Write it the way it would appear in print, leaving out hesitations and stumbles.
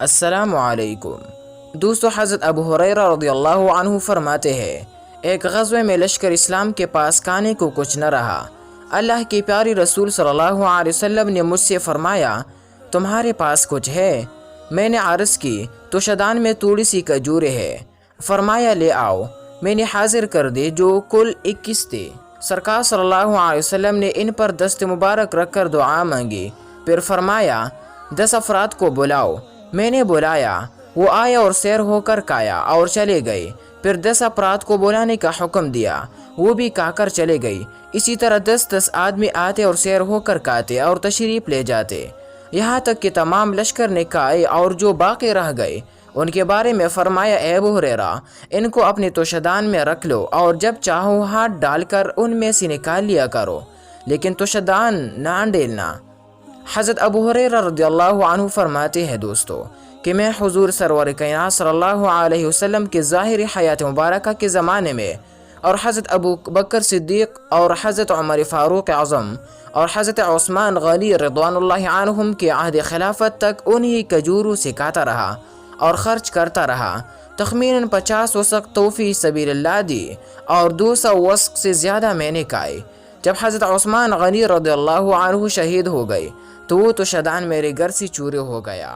السلام علیکم دوستو، حضرت ابو ہریرہ رضی اللہ عنہ فرماتے ہیں، ایک غزوے میں لشکر اسلام کے پاس کھانے کو کچھ نہ رہا۔ اللہ کے پیارے رسول صلی اللہ علیہ وسلم نے مجھ سے فرمایا، تمہارے پاس کچھ ہے؟ میں نے عرض کی، تو شدان میں تھوڑی سی کھجوریں ہے۔ فرمایا لے آؤ۔ میں نے حاضر کر دی جو کل 21 تھے۔ سرکار صلی اللہ علیہ وسلم نے ان پر دست مبارک رکھ کر دعا مانگی، پھر فرمایا 10 افراد کو بلاؤ۔ میں نے بلایا، وہ آئے اور سیر ہو کر کھایا اور چلے گئے۔ پھر 10 افراد کو بلانے کا حکم دیا، وہ بھی کھا کر چلے گئے۔ اسی طرح 10 آدمی آتے اور سیر ہو کر کھاتے اور تشریف لے جاتے، یہاں تک کہ تمام لشکر نے کھائے اور جو باقی رہ گئے ان کے بارے میں فرمایا، اے ابو ہریرہ، ان کو اپنے توشدان میں رکھ لو اور جب چاہو ہاتھ ڈال کر ان میں سے نکال لیا کرو، لیکن توشدان نہ ڈیلنا۔ حضرت ابو ہریرہ رضی اللہ عنہ فرماتے ہیں دوستو کہ میں حضور سرور کائنات صلی اللہ علیہ وسلم کے ظاہری حیات مبارکہ کے زمانے میں اور حضرت ابو بکر صدیق اور حضرت عمر فاروق اعظم اور حضرت عثمان غنی رضوان اللہ عنہم کے عہد خلافت تک انہی کھجوروں سے کھاتا رہا اور خرچ کرتا رہا۔ تخمیناً 50 وسق تو فی سبیل اللہ دی اور 200 وسق سے زیادہ میں نے کھائے۔ جب حضرت عثمان غنی رضی اللہ عنہ شہید ہو گئے تو وہ توشدان میرے گھر سے چورے ہو گیا۔